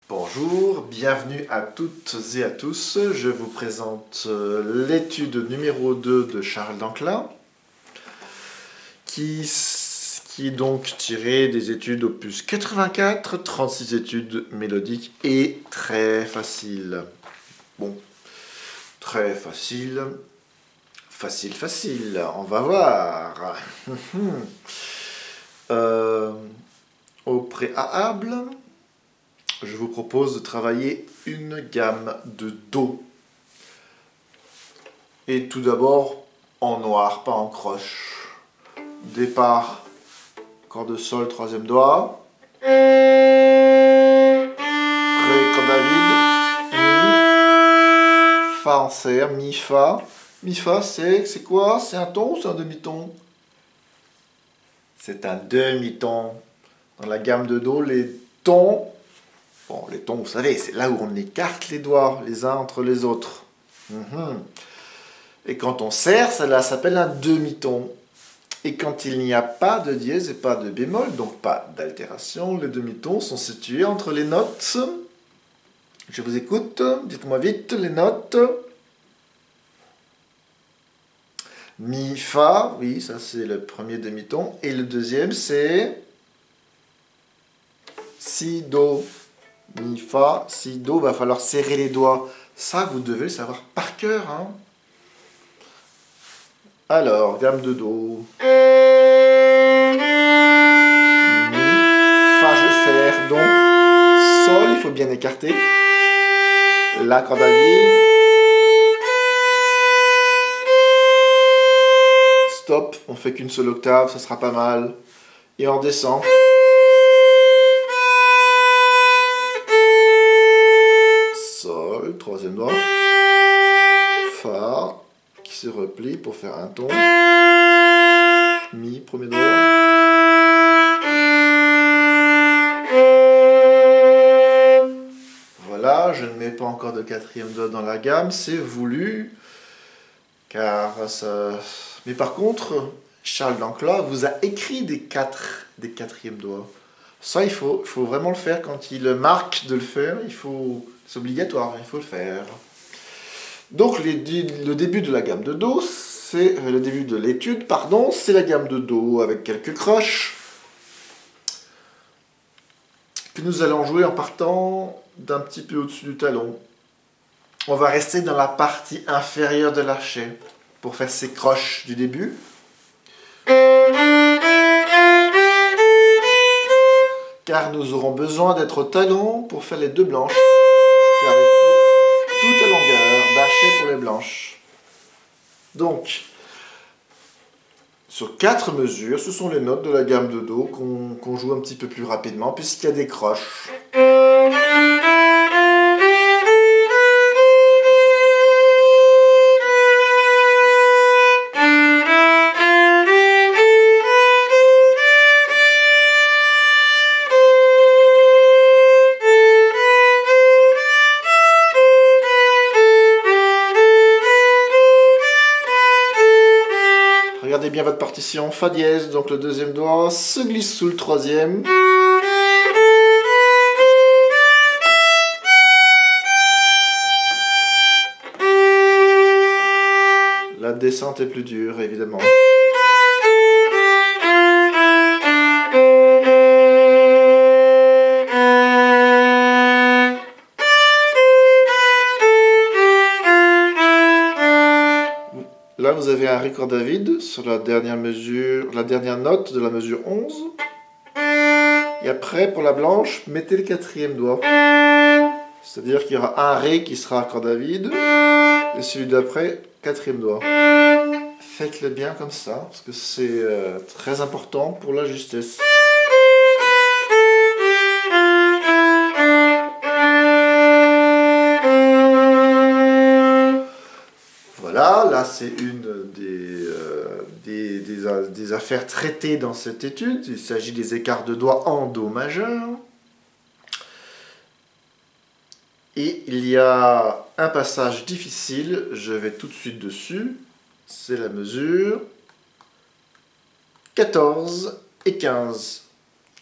Bonjour, bienvenue à toutes et à tous. Je vous présente l'étude numéro 2 de Charles Dancla, qui est donc tirée des études opus 84, 36 études mélodiques et très facile. Bon, très facile, facile, on va voir. Au préalable, je vous propose de travailler une gamme de Do. Et tout d'abord en noir, pas en croche. Départ, corde de sol, troisième doigt. Ré, corde David. Mi. Fa en serre, mi, fa. Mi, fa, c'est quoi? C'est un ton ou c'est un demi-ton? C'est un demi-ton. Dans la gamme de Do, les tons... Bon, les tons, vous savez, c'est là où on écarte les doigts les uns entre les autres. Et quand on serre, cela s'appelle un demi-ton. Et quand il n'y a pas de dièse et pas de bémol, donc pas d'altération, les demi-tons sont situés entre les notes. Je vous écoute, dites-moi vite les notes. Mi, fa, oui, ça c'est le premier demi-ton. Et le deuxième, c'est si, do. Mi, fa, si, do, va falloir serrer les doigts. Ça, vous devez le savoir par cœur. Hein. Alors, gamme de Do. Mi, fa, je serre, donc. Sol, il faut bien écarter. La, corde à vide. Stop, on fait qu'une seule octave, ça sera pas mal. Et on redescend. Sol, troisième doigt, Fa, qui se replie pour faire un ton, Mi, premier doigt, voilà, je ne mets pas encore de quatrième doigt dans la gamme, c'est voulu, car ça... Mais par contre, Charles Dancla vous a écrit des quatrièmes doigts. Ça, il faut vraiment le faire quand il marque de le faire, c'est obligatoire, il faut le faire. Donc le début de la gamme de Do, c'est le début de l'étude, pardon, c'est la gamme de Do avec quelques croches que nous allons jouer en partant d'un petit peu au-dessus du talon. On va rester dans la partie inférieure de l'archet pour faire ces croches du début. Car nous aurons besoin d'être au talon pour faire les deux blanches. Car il faut toute la longueur d'archet pour les blanches. Donc, sur 4 mesures, ce sont les notes de la gamme de Do qu'on joue un petit peu plus rapidement puisqu'il y a des croches. Regardez bien votre partition, Fa dièse, donc le deuxième doigt se glisse sous le troisième. La descente est plus dure, évidemment. Là, vous avez un Ré corde à vide sur la dernière note de la mesure 11. Et après, pour la blanche, mettez le quatrième doigt. C'est-à-dire qu'il y aura un Ré qui sera corde à vide, et celui d'après, quatrième doigt. Faites-le bien comme ça, parce que c'est très important pour la justesse. Voilà, là c'est une des affaires traitées dans cette étude. Il s'agit des écarts de doigts en Do majeur. Et il y a un passage difficile, je vais tout de suite dessus. C'est la mesure 14 et 15.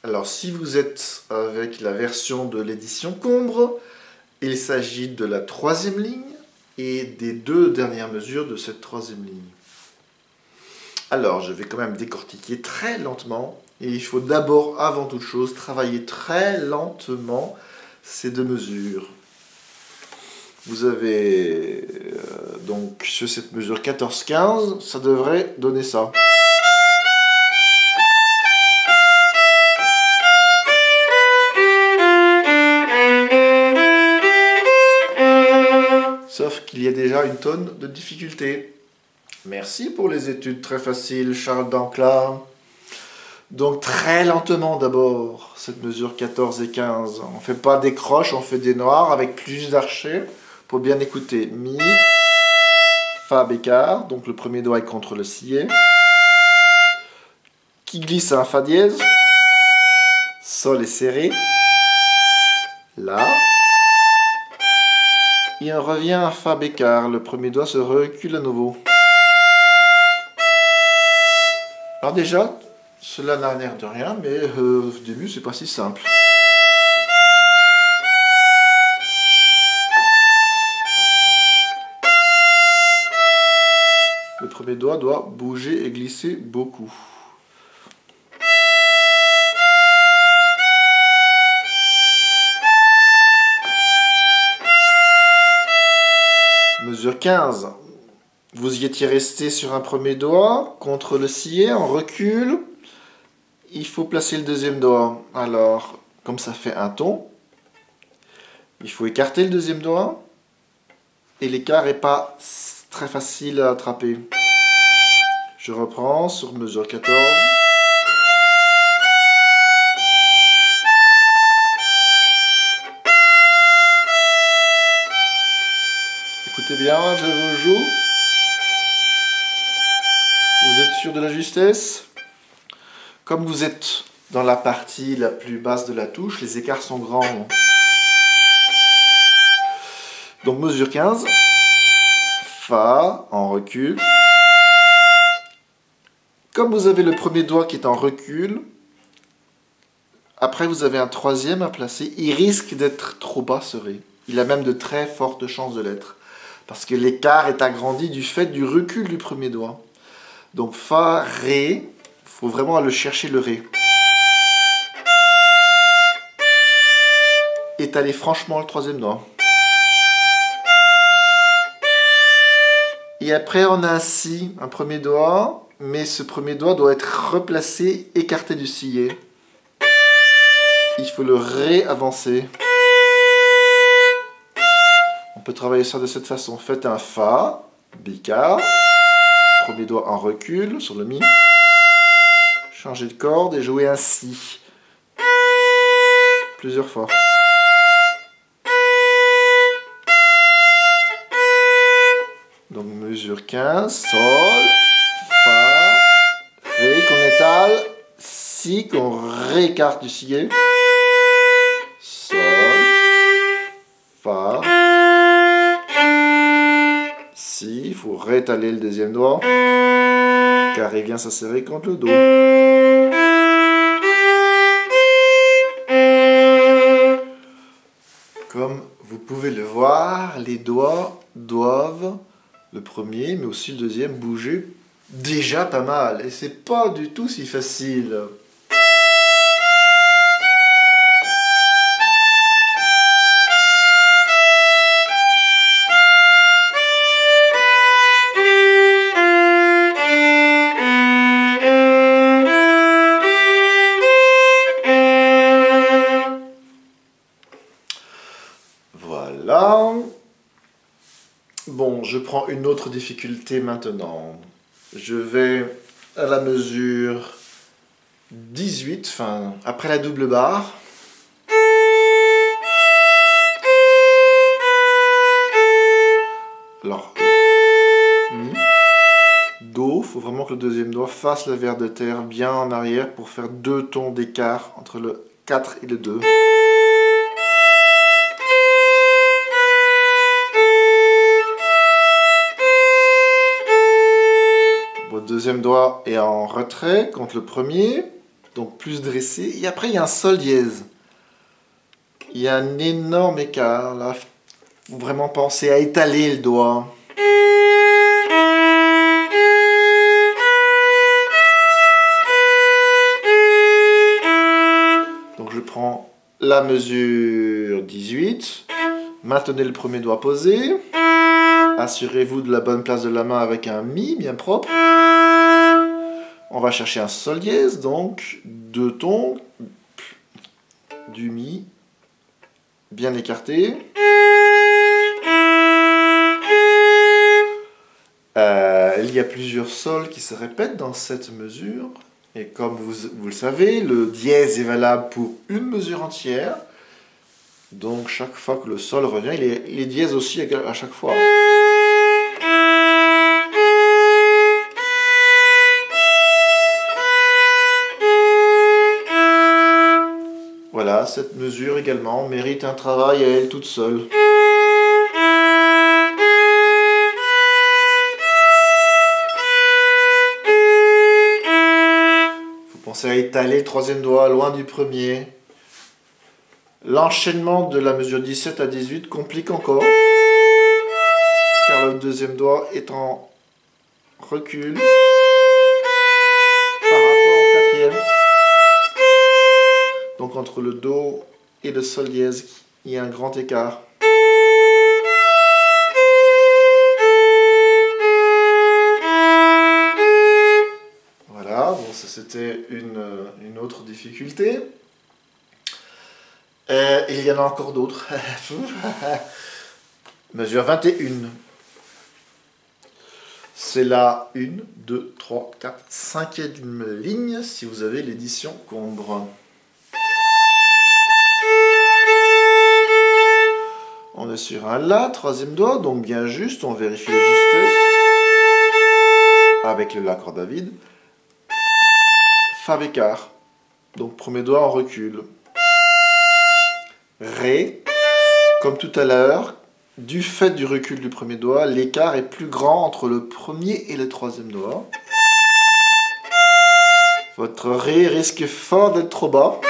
Alors, si vous êtes avec la version de l'édition Combre, il s'agit de la 3e ligne et des 2 dernières mesures de cette 3e ligne. Alors, je vais quand même décortiquer très lentement. Et il faut d'abord, avant toute chose, travailler très lentement ces 2 mesures. Vous avez donc sur cette mesure 14-15, ça devrait donner ça. Sauf qu'il y a déjà une tonne de difficulté. Merci pour les études très faciles, Charles Dancla. Donc très lentement d'abord, cette mesure 14 et 15. On ne fait pas des croches, on fait des noirs avec plus d'archets. Pour bien écouter, Mi, Fa bécard, donc le premier doigt est contre le sillet, qui glisse à un Fa dièse, Sol est serré, La, et on revient à Fa bécard, le premier doigt se recule à nouveau. Alors déjà, cela n'a l'air de rien, mais au début c'est pas si simple. Le premier doigt doit bouger et glisser beaucoup. Mesure 15. Vous y étiez resté sur un premier doigt, contre le sillet, en recul. Il faut placer le deuxième doigt. Alors, comme ça fait un ton, il faut écarter le deuxième doigt. Et l'écart n'est pas très facile à attraper. Je reprends sur mesure 14. Écoutez bien, je vous joue. Vous êtes sûr de la justesse? Comme vous êtes dans la partie la plus basse de la touche, les écarts sont grands. Donc mesure 15. Fa en recul. Comme vous avez le premier doigt qui est en recul, après vous avez un troisième à placer, il risque d'être trop bas ce Ré. Il a même de très fortes chances de l'être. Parce que l'écart est agrandi du fait du recul du premier doigt. Donc Fa, Ré, il faut vraiment aller chercher le Ré. Étaler franchement le troisième doigt. Et après on a un Si, un premier doigt, mais ce premier doigt doit être replacé, écarté du sillet. Il faut le réavancer. On peut travailler ça de cette façon. Faites un Fa, bécard, premier doigt en recul sur le Mi. Changez de corde et jouez un Si. Plusieurs fois. Donc mesure 15, Sol, Fa, Ré qu'on étale, Si qu'on réécarte du sillet, Sol, Fa, Si, il faut réétaler le deuxième doigt, car il vient s'asserrer contre le dos. Comme vous pouvez le voir, les doigts doivent, le premier, mais aussi le deuxième, bouger déjà pas mal. Et c'est pas du tout si facile. Voilà. Bon, je prends une autre difficulté maintenant. Je vais à la mesure 18, enfin, après la double barre. Alors, Mi, Do, il faut vraiment que le deuxième doigt fasse le vers de terre bien en arrière pour faire 2 tons d'écart entre le 4 et le 2. Le deuxième doigt est en retrait contre le premier. donc plus dressé. Et après, il y a un sol dièse. Il y a un énorme écart. Là, faut vraiment penser à étaler le doigt. Donc je prends la mesure 18. Maintenez le premier doigt posé. Assurez-vous de la bonne place de la main avec un mi bien propre. On va chercher un sol dièse, donc deux tons, du mi, bien écarté. Il y a plusieurs sols qui se répètent dans cette mesure. Et comme vous le savez, le dièse est valable pour une mesure entière. Donc chaque fois que le sol revient, il est dièse aussi à chaque fois. Voilà, cette mesure également mérite un travail à elle toute seule. Pensez à étaler le troisième doigt loin du premier. L'enchaînement de la mesure 17 à 18 complique encore, car le deuxième doigt est en recul par rapport au quatrième. Donc entre le do et le sol dièse, il y a un grand écart. Voilà, bon, ça c'était une autre difficulté. Il y en a encore d'autres. Mesure 21. C'est la 1, 2, 3, 4, 5e ligne si vous avez l'édition Congre. On est sur un La, troisième doigt, donc bien juste, on vérifie la justesse avec le La corde à vide. Fa bécard, donc premier doigt en recul. Ré, comme tout à l'heure, du fait du recul du premier doigt, l'écart est plus grand entre le premier et le troisième doigt. Votre Ré risque fort d'être trop bas.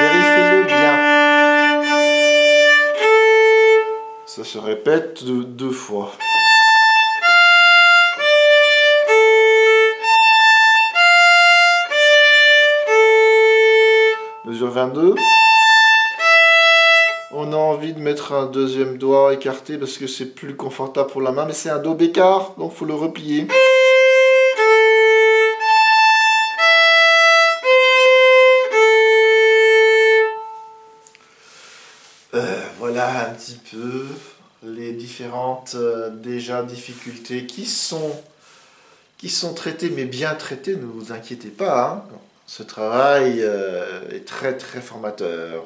Vérifiez-le bien. Ça se répète deux fois. Mesure 22. On a envie de mettre un deuxième doigt écarté parce que c'est plus confortable pour la main, mais c'est un Do bécard, donc il faut le replier. Voilà un petit peu les différentes déjà difficultés qui sont traitées, mais bien traitées, ne vous inquiétez pas. Hein. Ce travail est très très formateur.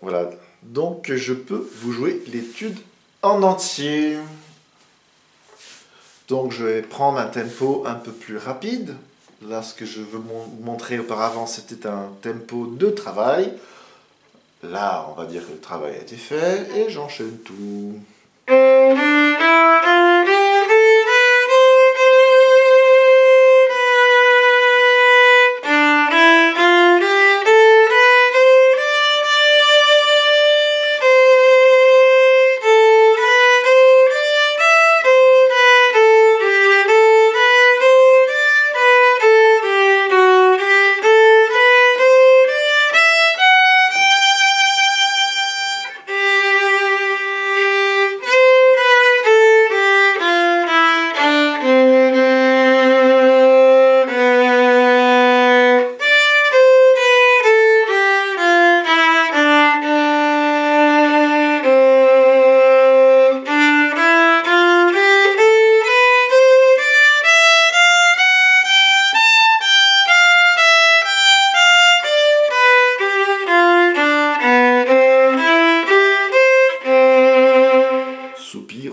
Voilà, donc je peux vous jouer l'étude en entier. Donc je vais prendre un tempo un peu plus rapide. Là, ce que je veux vous montrer auparavant, c'était un tempo de travail. Là, on va dire que le travail a été fait et j'enchaîne tout.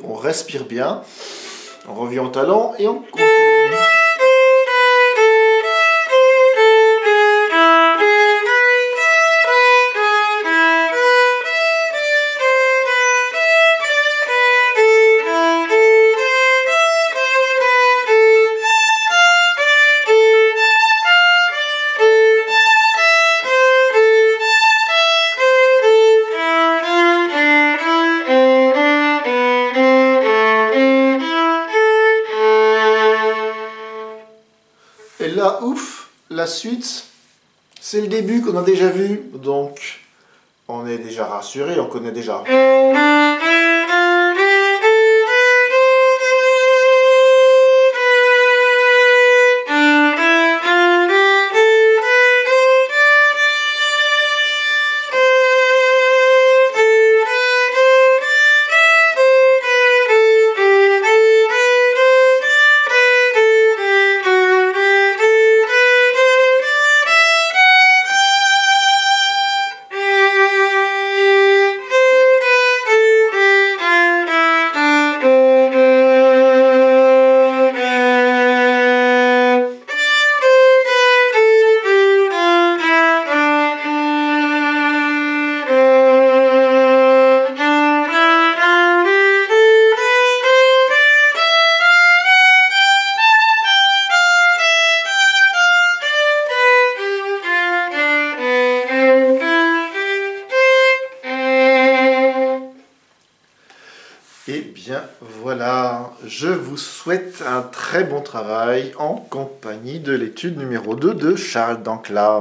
On respire bien, on revient au talon et on continue. pas ouf. La suite, c'est le début qu'on a déjà vu. Donc, on est déjà rassuré, on connaît déjà. Et bien voilà, je vous souhaite un très bon travail en compagnie de l'étude numéro 2 de Charles Dancla.